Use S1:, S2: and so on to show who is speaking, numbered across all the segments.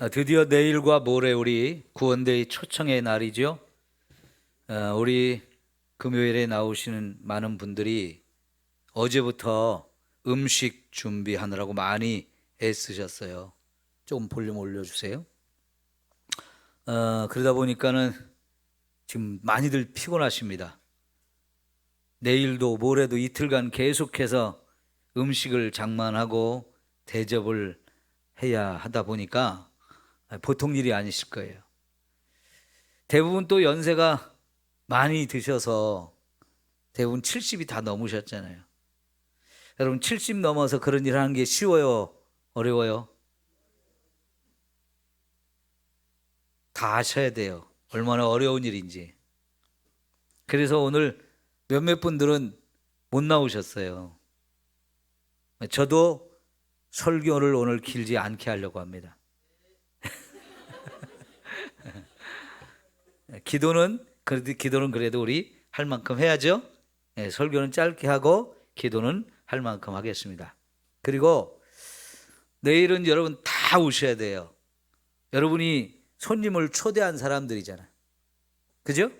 S1: 드디어 내일과 모레 우리 구원데이 초청의 날이죠. 우리 금요일에 나오시는 많은 분들이 어제부터 음식 준비하느라고 많이 애쓰셨어요. 조금 볼륨 올려주세요. 그러다 보니까는 지금 많이들 피곤하십니다. 내일도 모레도 이틀간 계속해서 음식을 장만하고 대접을 해야 하다 보니까 보통 일이 아니실 거예요. 대부분 또 연세가 많이 드셔서 대부분 70이 다 넘으셨잖아요. 여러분 70 넘어서 그런 일 하는 게 쉬워요? 어려워요? 다 아셔야 돼요. 얼마나 어려운 일인지. 그래서 오늘 몇몇 분들은 못 나오셨어요. 저도 설교를 오늘 길지 않게 하려고 합니다. 기도는 그래도 우리 할 만큼 해야죠. 설교는 짧게 하고 기도는 할 만큼 하겠습니다. 그리고 내일은 여러분 다 오셔야 돼요. 여러분이 손님을 초대한 사람들이잖아요. 그죠?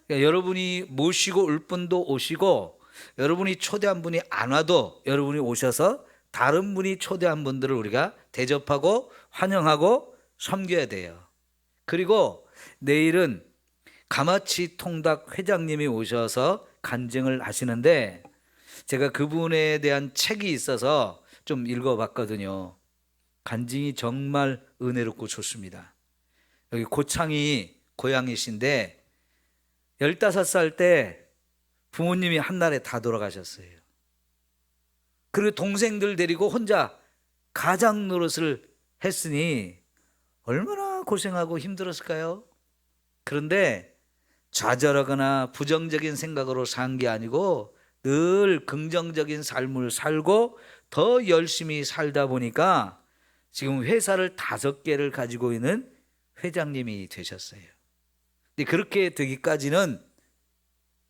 S1: 그러니까 여러분이 모시고 올 분도 오시고, 여러분이 초대한 분이 안 와도 여러분이 오셔서 다른 분이 초대한 분들을 우리가 대접하고 환영하고 섬겨야 돼요. 그리고 내일은 가마치 통닭 회장님이 오셔서 간증을 하시는데, 제가 그분에 대한 책이 있어서 좀 읽어봤거든요. 간증이 정말 은혜롭고 좋습니다. 여기 고창이 고향이신데 15살 때 부모님이 한날에 다 돌아가셨어요. 그리고 동생들 데리고 혼자 가장 노릇을 했으니 얼마나 고생하고 힘들었을까요? 그런데 좌절하거나 부정적인 생각으로 산 게 아니고 늘 긍정적인 삶을 살고 더 열심히 살다 보니까 지금 회사를 5개를 가지고 있는 회장님이 되셨어요. 근데 그렇게 되기까지는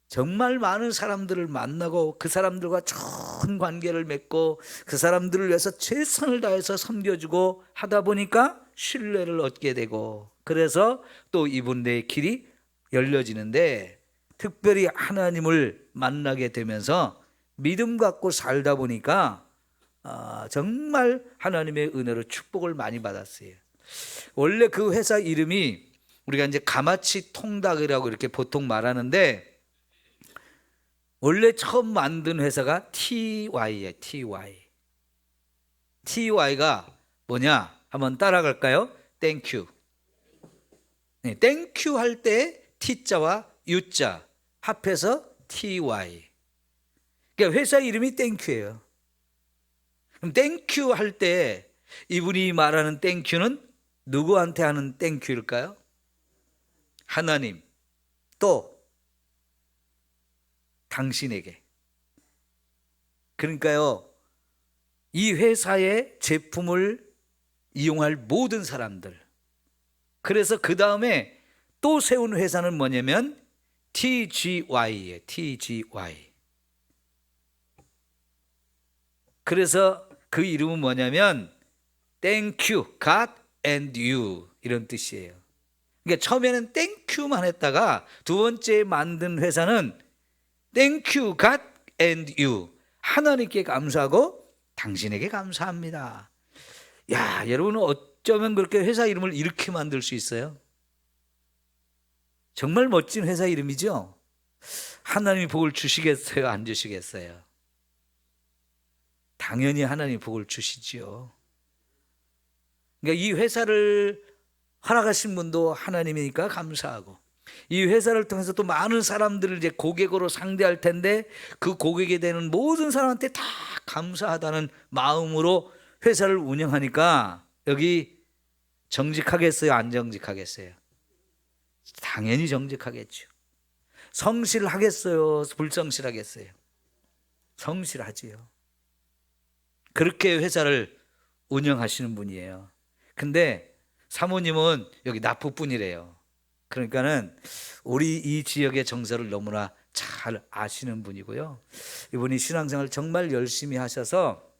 S1: 정말 많은 사람들을 만나고 그 사람들과 좋은 관계를 맺고 그 사람들을 위해서 최선을 다해서 섬겨주고 하다 보니까 신뢰를 얻게 되고, 그래서 또 이분의 길이 열려지는데, 특별히 하나님을 만나게 되면서 믿음 갖고 살다 보니까 정말 하나님의 은혜로 축복을 많이 받았어요. 원래 그 회사 이름이 우리가 이제 가마치 통닭이라고 이렇게 보통 말하는데, 원래 처음 만든 회사가 TY예요. TY가 뭐냐? 한번 따라갈까요? 땡큐. 네, 땡큐 할 때 T자와 U자 합해서 TY. 그러니까 회사 이름이 땡큐예요. 그럼 땡큐 할 때 이분이 말하는 땡큐는 누구한테 하는 땡큐일까요? 하나님, 또 당신에게. 그러니까요, 이 회사의 제품을 이용할 모든 사람들, 그래서 그 다음에 또 세운 회사는 뭐냐면 TGY예요. TGY. 그래서 그 이름은 뭐냐면 Thank you, God and you, 이런 뜻이에요. 그러니까 처음에는 땡큐만 했다가 두 번째 만든 회사는 Thank you, God and you, 하나님께 감사하고 당신에게 감사합니다. 야, 여러분은 어쩌면 그렇게 회사 이름을 이렇게 만들 수 있어요? 정말 멋진 회사 이름이죠? 하나님이 복을 주시겠어요? 안 주시겠어요? 당연히 하나님이 복을 주시지요. 그러니까 이 회사를 허락하신 분도 하나님이니까 감사하고, 이 회사를 통해서 또 많은 사람들을 이제 고객으로 상대할 텐데 그 고객이 되는 모든 사람한테 다 감사하다는 마음으로 회사를 운영하니까 여기 정직하겠어요? 안 정직하겠어요? 당연히 정직하겠죠. 성실하겠어요? 불성실하겠어요? 성실하지요. 그렇게 회사를 운영하시는 분이에요. 근데 사모님은 여기 나포분이래요. 그러니까는 우리 이 지역의 정서를 너무나 잘 아시는 분이고요. 이분이 신앙생활 정말 열심히 하셔서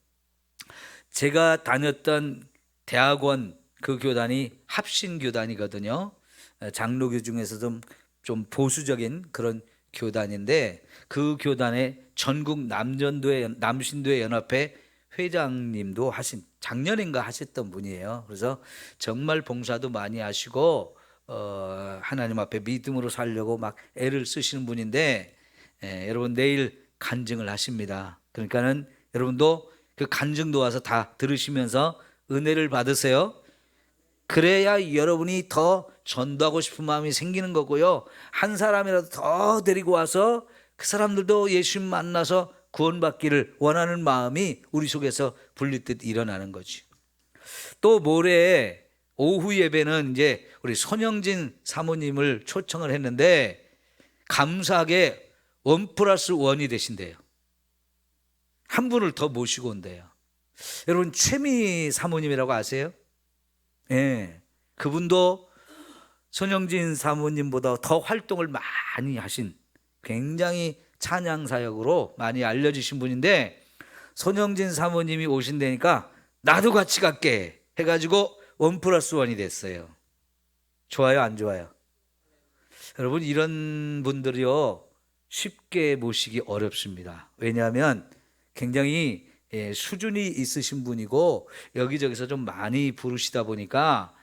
S1: 제가 다녔던 대학원 그 교단이 합신교단이거든요. 장로교 중에서 좀 보수적인 그런 교단인데, 그 교단의 전국 남신도회 연합회 회장님도 작년인가 하셨던 분이에요. 그래서 정말 봉사도 많이 하시고 하나님 앞에 믿음으로 살려고 막 애를 쓰시는 분인데, 여러분 내일 간증을 하십니다. 그러니까는 여러분도 그 간증도 와서 다 들으시면서 은혜를 받으세요. 그래야 여러분이 더 전도하고 싶은 마음이 생기는 거고요. 한 사람이라도 더 데리고 와서 그 사람들도 예수님 만나서 구원받기를 원하는 마음이 우리 속에서 불릴 듯 일어나는 거지. 또 모레 오후 예배는 이제 우리 손영진 사모님을 초청을 했는데, 감사하게 1+1이 되신대요. 한 분을 더 모시고 온대요. 여러분 최미 사모님이라고 아세요? 예, 그분도 손영진 사모님보다 더 활동을 많이 하신 굉장히 찬양 사역으로 많이 알려지신 분인데, 손영진 사모님이 오신다니까 나도 같이 갈게 해가지고 1+1이 됐어요. 좋아요, 안 좋아요? 여러분 이런 분들이요 쉽게 모시기 어렵습니다. 왜냐하면 굉장히 수준이 있으신 분이고 여기저기서 좀 많이 부르시다 보니까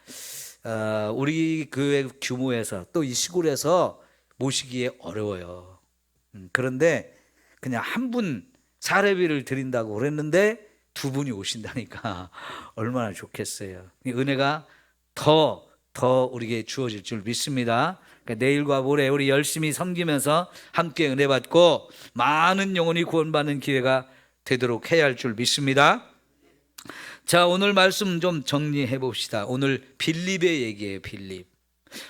S1: 우리 교회 규모에서 또 이 시골에서 모시기에 어려워요. 그런데 그냥 한 분 사례비를 드린다고 그랬는데 두 분이 오신다니까 얼마나 좋겠어요. 은혜가 더 우리에게 주어질 줄 믿습니다. 그러니까 내일과 모레 우리 열심히 섬기면서 함께 은혜 받고 많은 영혼이 구원받는 기회가 되도록 해야 할 줄 믿습니다. 자, 오늘 말씀 좀 정리해 봅시다. 오늘 빌립의 얘기예요. 빌립.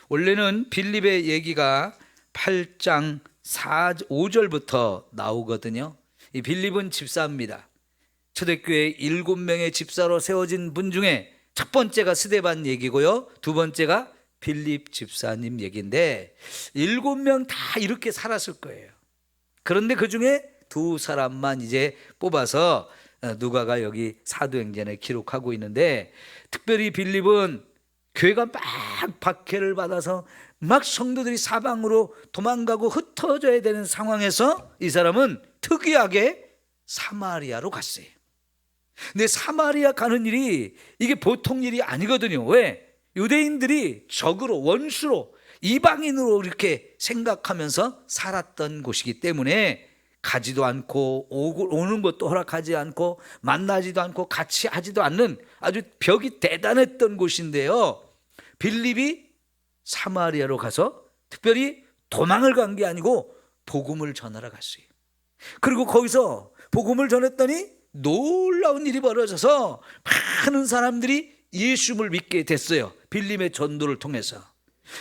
S1: 원래는 빌립의 얘기가 8장 5절부터 나오거든요. 이 빌립은 집사입니다. 초대교회 7명의 집사로 세워진 분 중에 첫 번째가 스데반 얘기고요, 두 번째가 빌립 집사님 얘기인데 7명 다 이렇게 살았을 거예요. 그런데 그 중에 두 사람만 이제 뽑아서 누가가 여기 사도행전에 기록하고 있는데, 특별히 빌립은 교회가 막 박해를 받아서 막 성도들이 사방으로 도망가고 흩어져야 되는 상황에서 이 사람은 특이하게 사마리아로 갔어요. 근데 사마리아 가는 일이 이게 보통 일이 아니거든요. 왜? 유대인들이 적으로, 원수로, 이방인으로 이렇게 생각하면서 살았던 곳이기 때문에 가지도 않고 오는 것도 허락하지 않고 만나지도 않고 같이 하지도 않는 아주 벽이 대단했던 곳인데요, 빌립이 사마리아로 가서 특별히 도망을 간 게 아니고 복음을 전하러 갔어요. 그리고 거기서 복음을 전했더니 놀라운 일이 벌어져서 많은 사람들이 예수를 믿게 됐어요. 빌립의 전도를 통해서.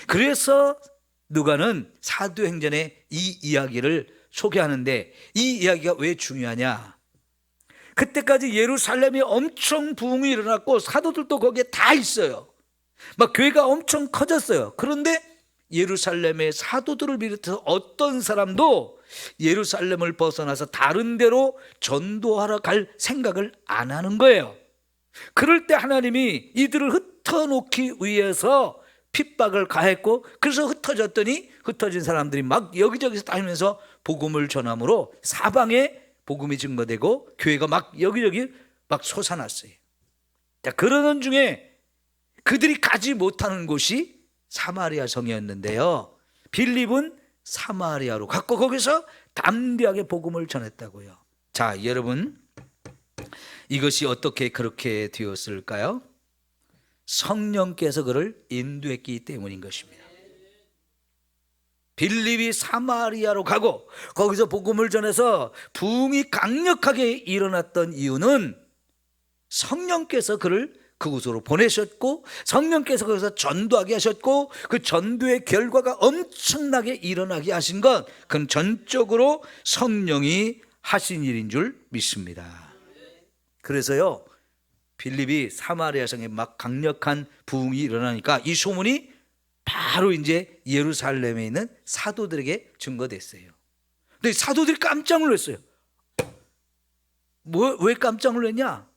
S1: 그래서 누가는 사도행전에 이 이야기를 소개하는데, 이 이야기가 왜 중요하냐? 그때까지 예루살렘이 엄청 부흥이 일어났고 사도들도 거기에 다 있어요. 막 교회가 엄청 커졌어요. 그런데 예루살렘의 사도들을 비롯해서 어떤 사람도 예루살렘을 벗어나서 다른 데로 전도하러 갈 생각을 안 하는 거예요. 그럴 때 하나님이 이들을 흩어놓기 위해서 핍박을 가했고, 그래서 흩어진 사람들이 막 여기저기서 다니면서 복음을 전함으로 사방에 복음이 증거되고 교회가 막 여기저기 막 솟아났어요. 자, 그러는 중에 그들이 가지 못하는 곳이 사마리아 성이었는데요, 빌립은 사마리아로 갔고 거기서 담대하게 복음을 전했다고요. 자, 여러분, 이것이 어떻게 그렇게 되었을까요? 성령께서 그를 인도했기 때문인 것입니다. 빌립이 사마리아로 가고 거기서 복음을 전해서 부흥이 강력하게 일어났던 이유는 성령께서 그를 그곳으로 보내셨고, 성령께서 거기서 전도하게 하셨고, 그 전도의 결과가 엄청나게 일어나게 하신 것, 그건 전적으로 성령이 하신 일인 줄 믿습니다. 그래서요, 빌립이 사마리아 성에 막 강력한 부흥이 일어나니까 이 소문이 바로 이제 예루살렘에 있는 사도들에게 증거됐어요. 근데 사도들이 깜짝 놀랐어요. 왜 깜짝 놀랐냐?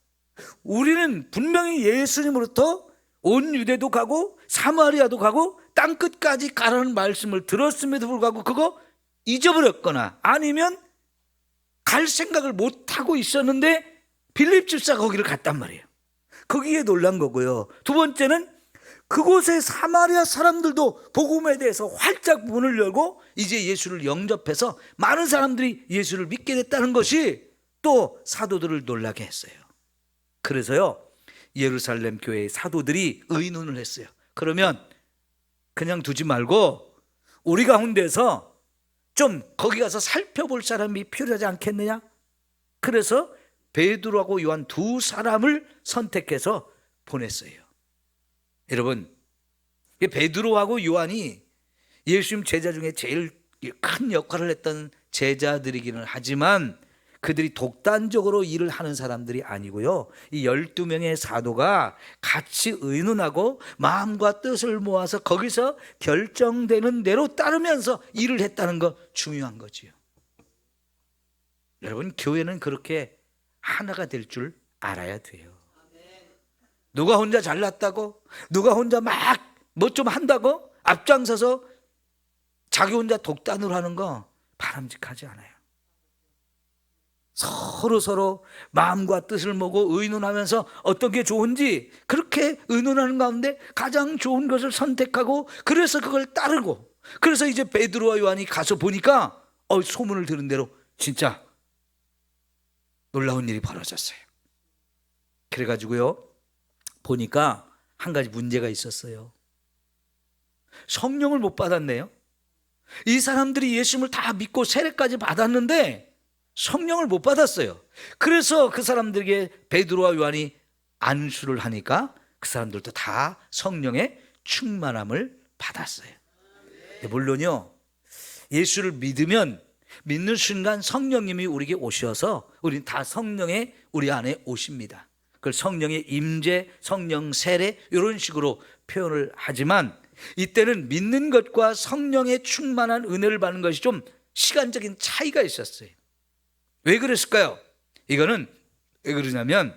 S1: 우리는 분명히 예수님으로부터 온 유대도 가고 사마리아도 가고 땅끝까지 가라는 말씀을 들었음에도 불구하고 그거 잊어버렸거나 아니면 갈 생각을 못하고 있었는데 빌립 집사가 거기를 갔단 말이에요. 거기에 놀란 거고요. 두 번째는 그곳의 사마리아 사람들도 복음에 대해서 활짝 문을 열고 이제 예수를 영접해서 많은 사람들이 예수를 믿게 됐다는 것이 또 사도들을 놀라게 했어요. 그래서요, 예루살렘 교회의 사도들이 의논을 했어요. 그러면 그냥 두지 말고 우리 가운데서 좀 거기 가서 살펴볼 사람이 필요하지 않겠느냐? 그래서 베드로하고 요한 두 사람을 선택해서 보냈어요. 여러분, 베드로하고 요한이 예수님 제자 중에 제일 큰 역할을 했던 제자들이기는 하지만 그들이 독단적으로 일을 하는 사람들이 아니고요, 이 12명의 사도가 같이 의논하고 마음과 뜻을 모아서 거기서 결정되는 대로 따르면서 일을 했다는 거 중요한 거지요. 여러분, 교회는 그렇게 하나가 될 줄 알아야 돼요. 누가 혼자 잘났다고, 누가 혼자 막 뭐 좀 한다고 앞장서서 자기 혼자 독단으로 하는 거 바람직하지 않아요. 서로 마음과 뜻을 모으고 의논하면서 어떤 게 좋은지 그렇게 의논하는 가운데 가장 좋은 것을 선택하고 그래서 그걸 따르고, 그래서 이제 베드로와 요한이 가서 보니까 소문을 들은 대로 진짜 놀라운 일이 벌어졌어요. 그래가지고요, 보니까 한 가지 문제가 있었어요. 성령을 못 받았네요. 이 사람들이 예수님을 다 믿고 세례까지 받았는데 성령을 못 받았어요. 그래서 그 사람들에게 베드로와 요한이 안수를 하니까 그 사람들도 다 성령의 충만함을 받았어요. 물론요, 예수를 믿으면 믿는 순간 성령님이 우리에게 오셔서 우리는 다 성령의 우리 안에 오십니다. 그걸 성령의 임재, 성령 세례 이런 식으로 표현을 하지만 이때는 믿는 것과 성령의 충만한 은혜를 받는 것이 좀 시간적인 차이가 있었어요. 왜 그랬을까요? 이거는 왜 그러냐면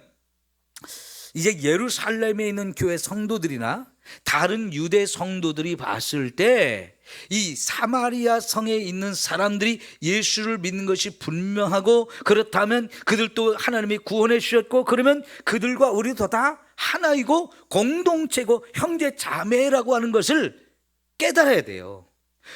S1: 이제 예루살렘에 있는 교회 성도들이나 다른 유대 성도들이 봤을 때 이 사마리아 성에 있는 사람들이 예수를 믿는 것이 분명하고, 그렇다면 그들도 하나님이 구원해 주셨고, 그러면 그들과 우리도 다 하나이고 공동체고 형제 자매라고 하는 것을 깨달아야 돼요.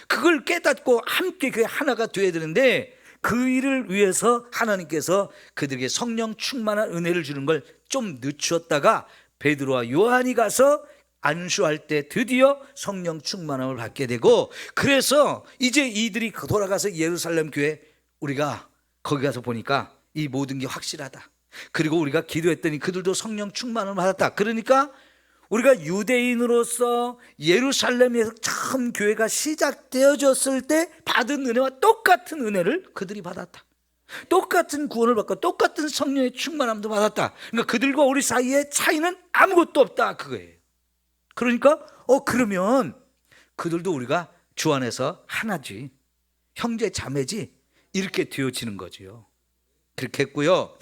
S1: 그걸 깨닫고 함께 그 하나가 되어야 되는데 그 일을 위해서 하나님께서 그들에게 성령 충만한 은혜를 주는 걸 좀 늦추었다가 베드로와 요한이 가서 안수할 때 드디어 성령 충만함을 받게 되고, 그래서 이제 이들이 돌아가서 예루살렘 교회 우리가 거기 가서 보니까 이 모든 게 확실하다. 그리고 우리가 기도했더니 그들도 성령 충만함을 받았다. 그러니까 우리가 유대인으로서 예루살렘에서 처음 교회가 시작되어졌을 때 받은 은혜와 똑같은 은혜를 그들이 받았다. 똑같은 구원을 받고 똑같은 성령의 충만함도 받았다. 그러니까 그들과 우리 사이에 차이는 아무것도 없다, 그거예요. 그러니까 그러면 그들도 우리가 주 안에서 하나지, 형제 자매지, 이렇게 되어지는 거지요. 그렇게 했고요.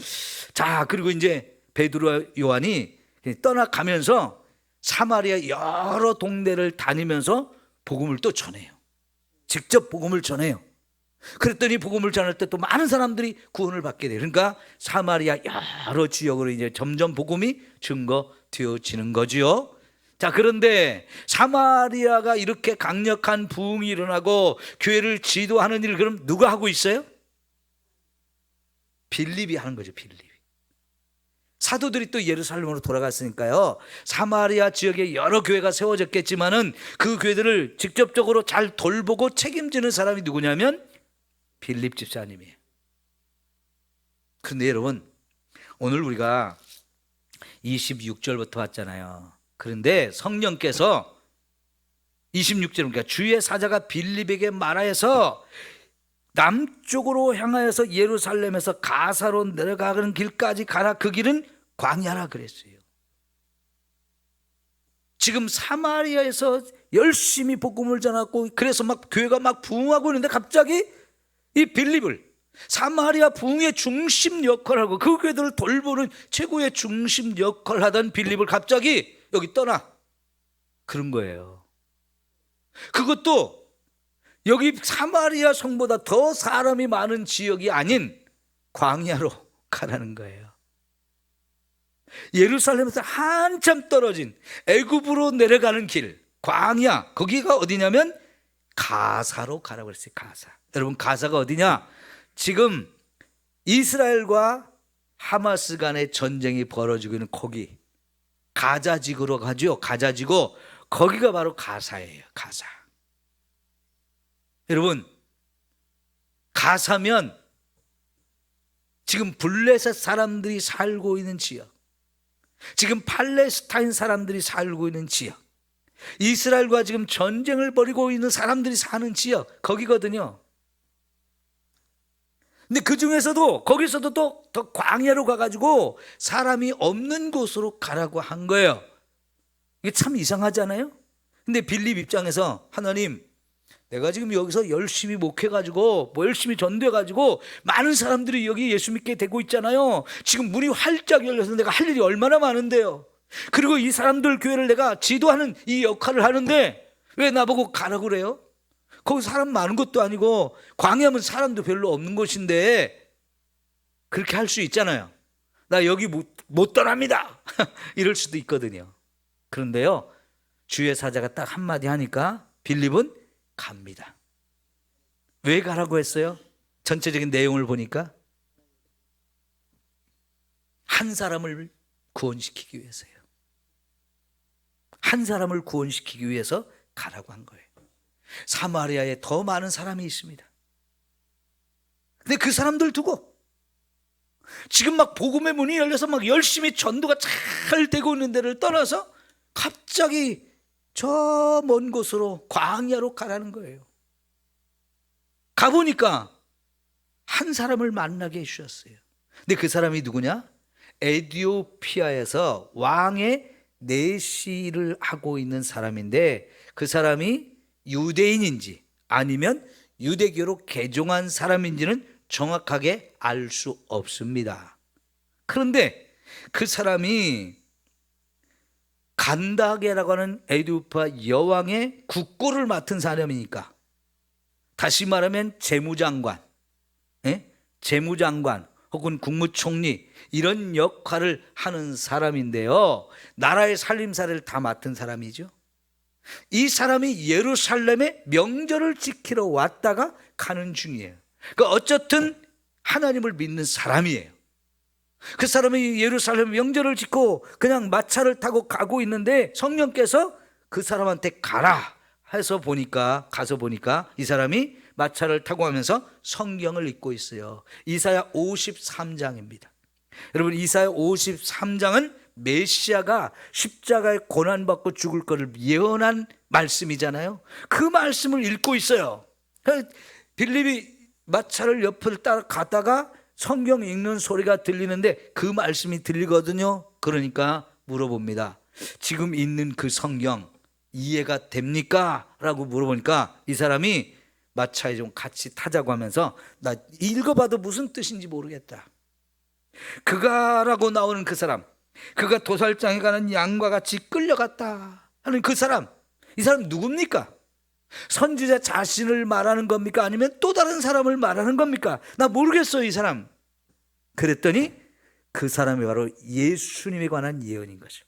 S1: 자, 그리고 이제 베드로와 요한이 떠나가면서 사마리아 여러 동네를 다니면서 복음을 또 전해요. 직접 복음을 전해요. 그랬더니 복음을 전할 때 또 많은 사람들이 구원을 받게 돼요. 그러니까 사마리아 여러 지역으로 이제 점점 복음이 증거되어지는 거지요. 자, 그런데 사마리아가 이렇게 강력한 부흥이 일어나고 교회를 지도하는 일을 그럼 누가 하고 있어요? 빌립이 하는 거죠. 빌립이. 사도들이 또 예루살렘으로 돌아갔으니까요, 사마리아 지역에 여러 교회가 세워졌겠지만은 그 교회들을 직접적으로 잘 돌보고 책임지는 사람이 누구냐면 빌립 집사님이에요. 그런데 여러분, 오늘 우리가 26절부터 봤잖아요. 그런데 성령께서 26절, 그러니까 주의 사자가 빌립에게 말하여서 남쪽으로 향하여서 예루살렘에서 가사로 내려가는 길까지 가라. 그 길은 광야라 그랬어요. 지금 사마리아에서 열심히 복음을 전하고 그래서 막 교회가 막 부흥하고 있는데 갑자기 이 빌립을 사마리아 부흥의 중심 역할을 하고 그 교회들을 돌보는 최고의 중심 역할을 하던 빌립을 갑자기 여기 떠나 그런 거예요. 그것도 여기 사마리아 성보다 더 사람이 많은 지역이 아닌 광야로 가라는 거예요. 예루살렘에서 한참 떨어진 애굽으로 내려가는 길, 광야, 거기가 어디냐면 가사로 가라고 그랬어요. 가사. 여러분, 가사가 어디냐? 지금 이스라엘과 하마스 간의 전쟁이 벌어지고 있는 거기, 가자지구로 가죠. 가자지구, 거기가 바로 가사예요. 가사. 여러분, 가사면 지금 블레셋 사람들이 살고 있는 지역, 지금 팔레스타인 사람들이 살고 있는 지역, 이스라엘과 지금 전쟁을 벌이고 있는 사람들이 사는 지역, 거기거든요. 근데 그 중에서도 거기서도 또 더 광야로 가가지고 사람이 없는 곳으로 가라고 한 거예요. 이게 참 이상하잖아요. 근데 빌립 입장에서, 하나님, 내가 지금 여기서 열심히 목해가지고 열심히 전도해가지고 많은 사람들이 여기 예수 믿게 되고 있잖아요. 지금 문이 활짝 열려서 내가 할 일이 얼마나 많은데요. 그리고 이 사람들 교회를 내가 지도하는 이 역할을 하는데 왜 나보고 가라고 그래요? 거기 사람 많은 것도 아니고 광야면 사람도 별로 없는 곳인데 그렇게 할 수 있잖아요. 나 여기 못 떠납니다. 이럴 수도 있거든요. 그런데요, 주의 사자가 딱 한마디 하니까 빌립은 갑니다. 왜 가라고 했어요? 전체적인 내용을 보니까 한 사람을 구원시키기 위해서요. 한 사람을 구원시키기 위해서 가라고 한 거예요. 사마리아에 더 많은 사람이 있습니다. 근데 그 사람들 두고 지금 막 복음의 문이 열려서 막 열심히 전도가 잘 되고 있는 데를 떠나서 갑자기 저 먼 곳으로 광야로 가라는 거예요. 가보니까 한 사람을 만나게 해주셨어요. 근데 그 사람이 누구냐? 에티오피아에서 왕의 내시를 하고 있는 사람인데 그 사람이 유대인인지 아니면 유대교로 개종한 사람인지는 정확하게 알 수 없습니다. 그런데 그 사람이 간다게라고 하는 에티오피아 여왕의 국고를 맡은 사람이니까, 다시 말하면 재무장관, 재무장관 혹은 국무총리 이런 역할을 하는 사람인데요, 나라의 살림살이를 다 맡은 사람이죠. 이 사람이 예루살렘에 명절을 지키러 왔다가 가는 중이에요. 그러니까 어쨌든 하나님을 믿는 사람이에요. 그 사람이 예루살렘 명절을 지키고 그냥 마차를 타고 가고 있는데 성령께서 그 사람한테 가라 해서 가서 보니까 이 사람이 마차를 타고 가면서 성경을 읽고 있어요. 이사야 53장입니다. 여러분, 이사야 53장은 메시아가 십자가에 고난받고 죽을 것을 예언한 말씀이잖아요. 그 말씀을 읽고 있어요. 빌립이 마차를 옆을 따라가다가 성경 읽는 소리가 들리는데 그 말씀이 들리거든요. 그러니까 물어봅니다. 지금 읽는 그 성경 이해가 됩니까? 라고 물어보니까 이 사람이 마차에 좀 같이 타자고 하면서 나 읽어봐도 무슨 뜻인지 모르겠다. 그가라고 나오는 그 사람, 그가 도살장에 가는 양과 같이 끌려갔다 하는 그 사람, 이 사람 누굽니까? 선지자 자신을 말하는 겁니까? 아니면 또 다른 사람을 말하는 겁니까? 나 모르겠어요, 이 사람. 그랬더니 그 사람이 바로 예수님에 관한 예언인 거죠.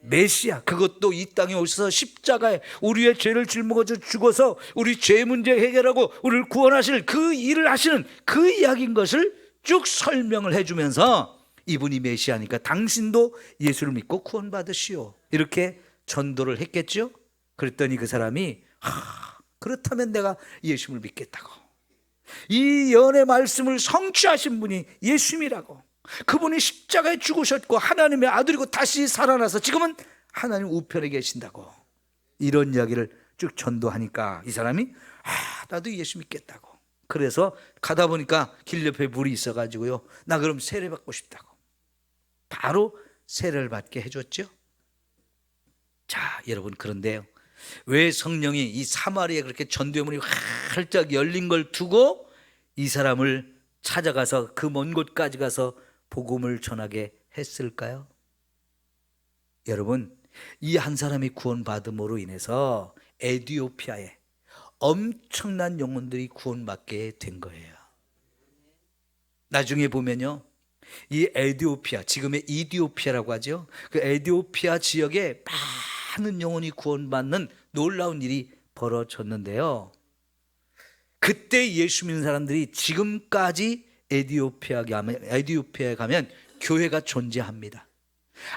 S1: 메시아, 그것도 이 땅에 오셔서 십자가에 우리의 죄를 짊어져 죽어서 우리 죄 문제 해결하고 우리를 구원하실 그 일을 하시는 그 이야기인 것을 쭉 설명을 해주면서 이분이 메시아니까 당신도 예수를 믿고 구원받으시오, 이렇게 전도를 했겠죠. 그랬더니 그 사람이 그렇다면 내가 예수를 믿겠다고, 이 예언의 말씀을 성취하신 분이 예수님이라고, 그분이 십자가에 죽으셨고 하나님의 아들이고 다시 살아나서 지금은 하나님 우편에 계신다고, 이런 이야기를 쭉 전도하니까 이 사람이 나도 예수 믿겠다고. 그래서 가다 보니까 길 옆에 물이 있어가지고요, 나 그럼 세례 받고 싶다고 바로 세례를 받게 해줬죠. 자, 여러분, 그런데요, 왜 성령이 이 사마리아에 그렇게 전도의 문이 활짝 열린 걸 두고 이 사람을 찾아가서 그 먼 곳까지 가서 복음을 전하게 했을까요? 여러분, 이 한 사람이 구원받음으로 인해서 에티오피아에 엄청난 영혼들이 구원받게 된 거예요. 나중에 보면요, 이 에티오피아, 지금의 이디오피아라고 하죠. 그 에티오피아 지역에 많은 영혼이 구원받는 놀라운 일이 벌어졌는데요. 그때 예수 믿는 사람들이 지금까지 에티오피아에 가면 교회가 존재합니다.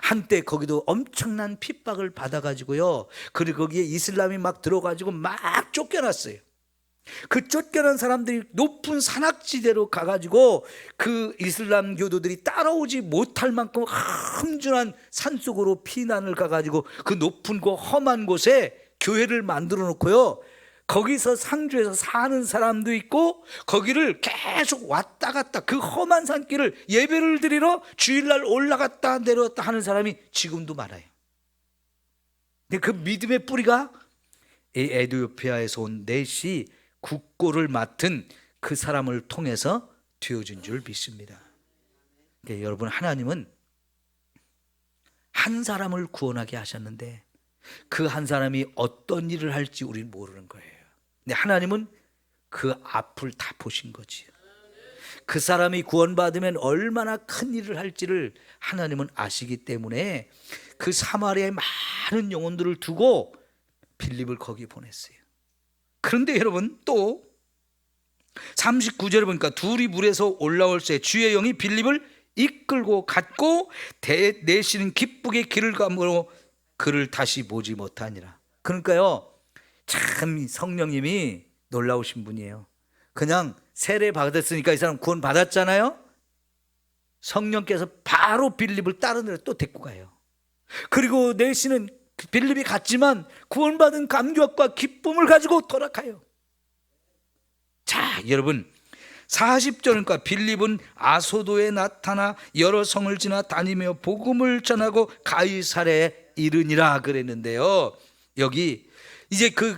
S1: 한때 거기도 엄청난 핍박을 받아가지고요, 그리고 거기에 이슬람이 막 들어가지고 막 쫓겨났어요. 그 쫓겨난 사람들이 높은 산악지대로 가가지고 그 이슬람 교도들이 따라오지 못할 만큼 험준한 산속으로 피난을 가가지고 그 높은 곳 험한 곳에 교회를 만들어 놓고요, 거기서 상주에서 사는 사람도 있고 거기를 계속 왔다 갔다 그 험한 산길을 예배를 드리러 주일날 올라갔다 내려왔다 하는 사람이 지금도 많아요. 근데 그 믿음의 뿌리가 이 에티오피아에서 온 넷이 국고를 맡은 그 사람을 통해서 되어진 줄 믿습니다. 그러니까 여러분, 하나님은 한 사람을 구원하게 하셨는데 그 한 사람이 어떤 일을 할지 우리는 모르는 거예요. 근데 하나님은 그 앞을 다 보신 거지요. 그 사람이 구원받으면 얼마나 큰 일을 할지를 하나님은 아시기 때문에 그 사마리아에 많은 영혼들을 두고 빌립을 거기 보냈어요. 그런데 여러분, 또 39절에 보니까 둘이 물에서 올라올 새 주의 영이 빌립을 이끌고 갔고 내시는 기쁘게 길을 가므로 그를 다시 보지 못하니라. 그러니까요, 참 성령님이 놀라우신 분이에요. 그냥 세례 받았으니까 이 사람 구원 받았잖아요. 성령께서 바로 빌립을 다른 데로 또 데리고 가요. 그리고 내시는 빌립이 갔지만 구원받은 감격과 기쁨을 가지고 돌아가요. 자, 여러분, 40절과 빌립은 아소도에 나타나 여러 성을 지나 다니며 복음을 전하고 가이사랴에 이르니라 그랬는데요, 여기 이제 그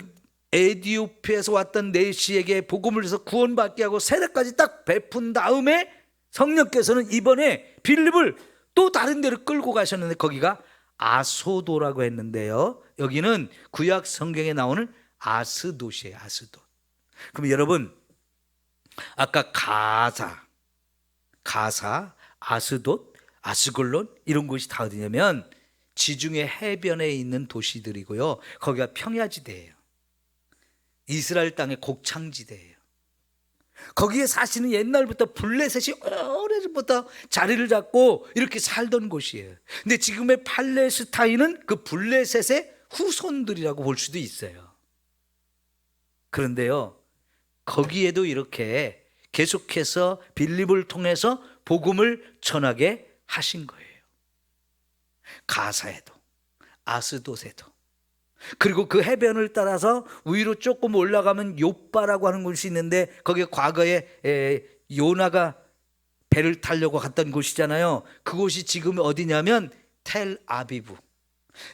S1: 에티오피아에서 왔던 내시에게 복음을 해서 구원받게 하고 세례까지 딱 베푼 다음에 성령께서는 이번에 빌립을 또 다른 데로 끌고 가셨는데 거기가 아소도라고 했는데요, 여기는 구약 성경에 나오는 아스돗이에요. 아스돗. 그럼 여러분, 아까 가사, 아스돗, 아스글론 이런 곳이 다 어디냐면 지중해 해변에 있는 도시들이고요, 거기가 평야지대예요. 이스라엘 땅의 곡창지대예요. 거기에 사실은 옛날부터 블레셋이 오래전부터 자리를 잡고 이렇게 살던 곳이에요. 근데 지금의 팔레스타인은 그 블레셋의 후손들이라고 볼 수도 있어요. 그런데요, 거기에도 이렇게 계속해서 빌립을 통해서 복음을 전하게 하신 거예요. 가사에도 아스돗에도. 그리고 그 해변을 따라서 위로 조금 올라가면 요빠라고 하는 곳이 있는데 거기에 과거에 요나가 배를 타려고 갔던 곳이잖아요. 그곳이 지금 어디냐면 텔아비브,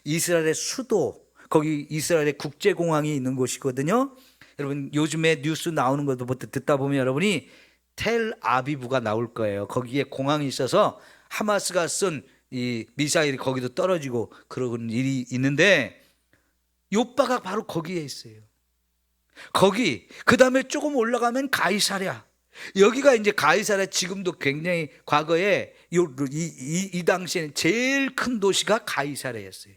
S1: 이스라엘의 수도, 거기 이스라엘의 국제공항이 있는 곳이거든요. 여러분, 요즘에 뉴스 나오는 것도 듣다 보면 여러분이 텔아비브가 나올 거예요. 거기에 공항이 있어서 하마스가 쏜 이 미사일이 거기도 떨어지고 그런 일이 있는데 요빠가 바로 거기에 있어요. 거기, 그 다음에 조금 올라가면 가이사랴. 여기가 이제 가이사랴, 지금도 굉장히 과거에 이 당시에는 제일 큰 도시가 가이사랴였어요.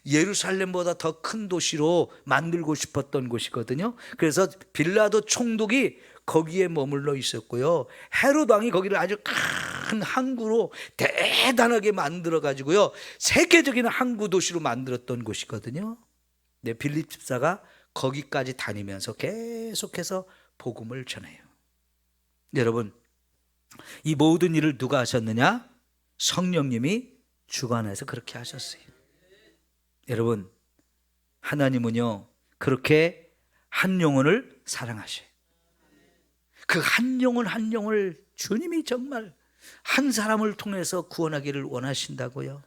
S1: 예루살렘보다 더 큰 도시로 만들고 싶었던 곳이거든요. 그래서 빌라도 총독이 거기에 머물러 있었고요, 헤롯 왕이 거기를 아주 큰 항구로 대단하게 만들어 가지고요, 세계적인 항구 도시로 만들었던 곳이거든요. 네, 빌립 집사가 거기까지 다니면서 계속해서 복음을 전해요. 여러분, 이 모든 일을 누가 하셨느냐? 성령님이 주관해서 그렇게 하셨어요. 여러분, 하나님은요, 그렇게 한 영혼을 사랑하셔요. 그 한 영혼 한 영혼을 주님이 정말 한 사람을 통해서 구원하기를 원하신다고요.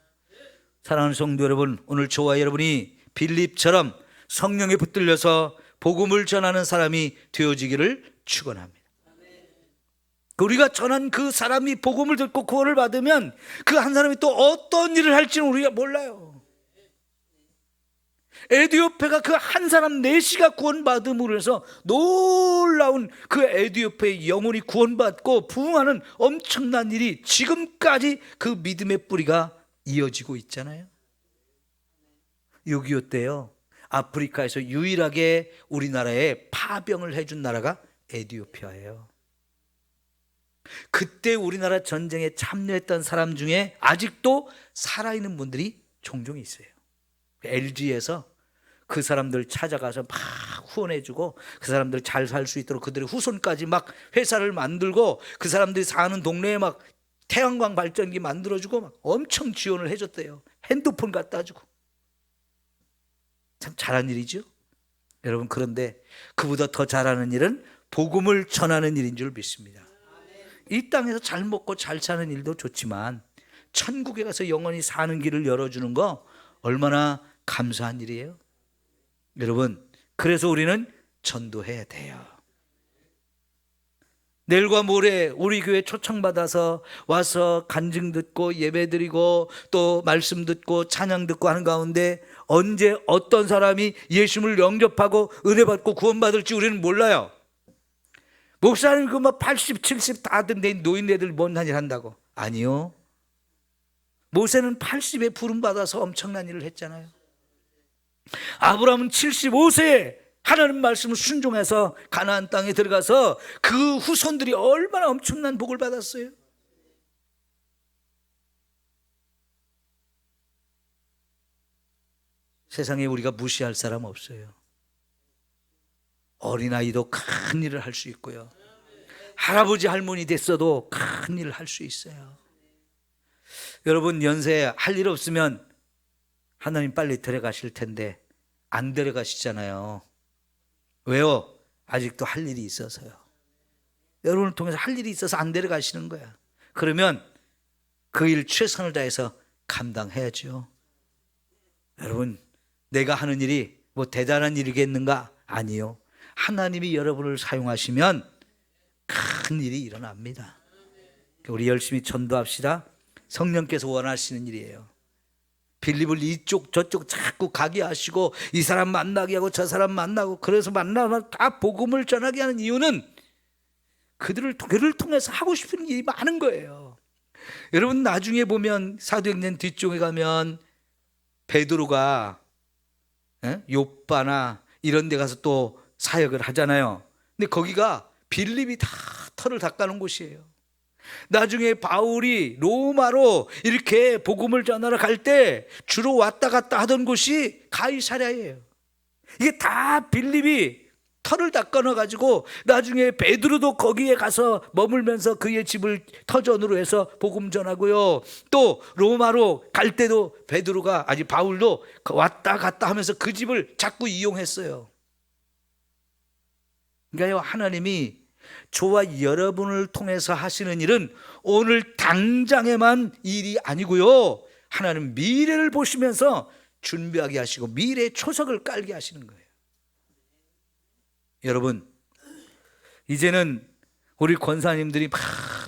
S1: 사랑하는 성도 여러분, 오늘 저와 여러분이 빌립처럼 성령에 붙들려서 복음을 전하는 사람이 되어지기를 축원합니다. 우리가 전한 그 사람이 복음을 듣고 구원을 받으면 그 한 사람이 또 어떤 일을 할지는 우리가 몰라요. 에디오페가 그 한 사람 넷이가 구원받음으로 해서 놀라운 그 에디오페의 영혼이 구원받고 부흥하는 엄청난 일이 지금까지 그 믿음의 뿌리가 이어지고 있잖아요. 6.25 때요, 아프리카에서 유일하게 우리나라에 파병을 해준 나라가 에디오피아예요. 그때 우리나라 전쟁에 참여했던 사람 중에 아직도 살아있는 분들이 종종 있어요. LG에서 그 사람들 찾아가서 막 후원해주고 그 사람들 잘 살 수 있도록 그들의 후손까지 막 회사를 만들고 그 사람들이 사는 동네에 막 태양광 발전기 만들어주고 막 엄청 지원을 해줬대요. 핸드폰 갖다 주고. 참 잘한 일이죠. 여러분, 그런데 그보다 더 잘하는 일은 복음을 전하는 일인 줄 믿습니다. 이 땅에서 잘 먹고 잘 사는 일도 좋지만 천국에 가서 영원히 사는 길을 열어주는 거 얼마나 감사한 일이에요. 여러분, 그래서 우리는 전도해야 돼요. 내일과 모레 우리 교회 초청받아서 와서 간증 듣고 예배 드리고 또 말씀 듣고 찬양 듣고 하는 가운데 언제 어떤 사람이 예수님을 영접하고 은혜받고 구원받을지 우리는 몰라요. 목사님 그 막 80, 70 다 된 노인네들 못난 일 한다고. 아니요. 모세는 80에 부름받아서 엄청난 일을 했잖아요. 아브라함은 75세에 하나님 말씀을 순종해서 가나안 땅에 들어가서 그 후손들이 얼마나 엄청난 복을 받았어요. 세상에 우리가 무시할 사람 없어요. 어린아이도 큰 일을 할 수 있고요. 할아버지 할머니 됐어도 큰 일을 할 수 있어요. 여러분, 연세에 할 일 없으면 하나님 빨리 데려가실 텐데 안 데려가시잖아요. 왜요? 아직도 할 일이 있어서요. 여러분을 통해서 할 일이 있어서 안 데려가시는 거야. 그러면 그 일 최선을 다해서 감당해야죠. 여러분, 내가 하는 일이 뭐 대단한 일이겠는가? 아니요. 하나님이 여러분을 사용하시면 큰 일이 일어납니다. 우리 열심히 전도합시다. 성령께서 원하시는 일이에요. 빌립을 이쪽 저쪽 자꾸 가게 하시고 이 사람 만나게 하고 저 사람 만나고 그래서 만나면 다 복음을 전하게 하는 이유는 그들을 통해서 하고 싶은 일이 많은 거예요. 여러분, 나중에 보면 사도행전 뒤쪽에 가면 베드로가 요빠나 이런 데 가서 또 사역을 하잖아요. 근데 거기가 빌립이 다 털을 닦아놓은 곳이에요. 나중에 바울이 로마로 이렇게 복음을 전하러 갈 때 주로 왔다 갔다 하던 곳이 가이사랴예요. 이게 다 빌립이 털을 닦아놔가지고 나중에 베드로도 거기에 가서 머물면서 그의 집을 터전으로 해서 복음 전하고요. 또 로마로 갈 때도 바울도 왔다 갔다 하면서 그 집을 자꾸 이용했어요. 그러니까요, 하나님이 저와 여러분을 통해서 하시는 일은 오늘 당장에만 일이 아니고요, 하나님 미래를 보시면서 준비하게 하시고 미래의 초석을 깔게 하시는 거예요. 여러분, 이제는 우리 권사님들이 막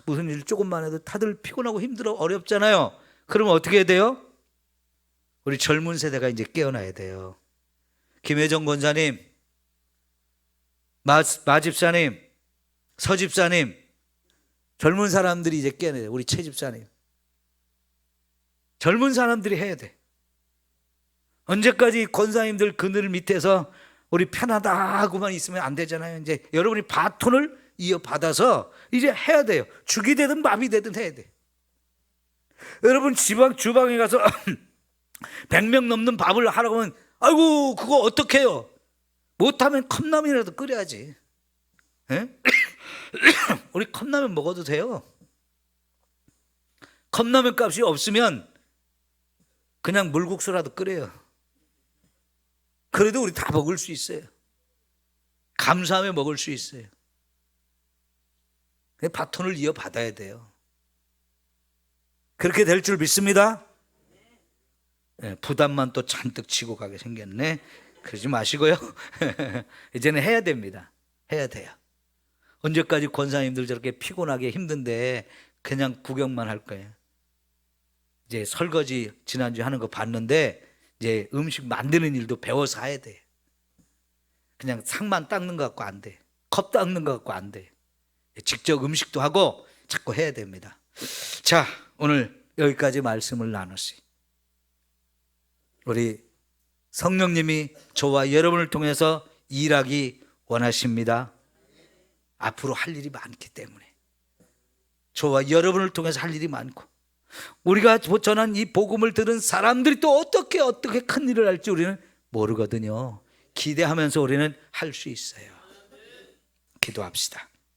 S1: 무슨 일 조금만 해도 다들 피곤하고 힘들어 어렵잖아요. 그러면 어떻게 해야 돼요? 우리 젊은 세대가 이제 깨어나야 돼요. 김혜정 권사님, 마 집사님, 서 집사님, 젊은 사람들이 이제 깨어나야 돼요. 우리 최 집사님, 젊은 사람들이 해야 돼. 언제까지 권사님들 그늘 밑에서 우리 편하다 하고만 있으면 안 되잖아요. 이제 여러분이 바톤을 이어받아서 이제 해야 돼요. 죽이 되든 밥이 되든 해야 돼. 여러분, 주방에 가서 100명 넘는 밥을 하라고 하면 아이고 그거 어떻게 해요? 못하면 컵라면이라도 끓여야지. 우리 컵라면 먹어도 돼요. 컵라면 값이 없으면 그냥 물국수라도 끓여요. 그래도 우리 다 먹을 수 있어요. 감사하며 먹을 수 있어요. 바톤을 이어받아야 돼요. 그렇게 될 줄 믿습니다. 부담만 또 잔뜩 치고 가게 생겼네. 그러지 마시고요. 이제는 해야 됩니다. 해야 돼요. 언제까지 권사님들 저렇게 피곤하게 힘든데 그냥 구경만 할 거예요. 이제 설거지 지난주에 하는 거 봤는데 이제 음식 만드는 일도 배워서 해야 돼. 그냥 상만 닦는 것 같고 안 돼. 컵 닦는 것 같고 안 돼. 직접 음식도 하고 자꾸 해야 됩니다. 자, 오늘 여기까지 말씀을 나눴어요. 우리 성령님이 저와 여러분을 통해서 일하기 원하십니다. 앞으로 할 일이 많기 때문에. 저와 여러분을 통해서 할 일이 많고, 우리가 전한 이 복음을 들은 사람들이 또 어떻게 큰 일을 할지 우리는 모르거든요. 기대하면서 우리는 할 수 있어요. 기도합시다.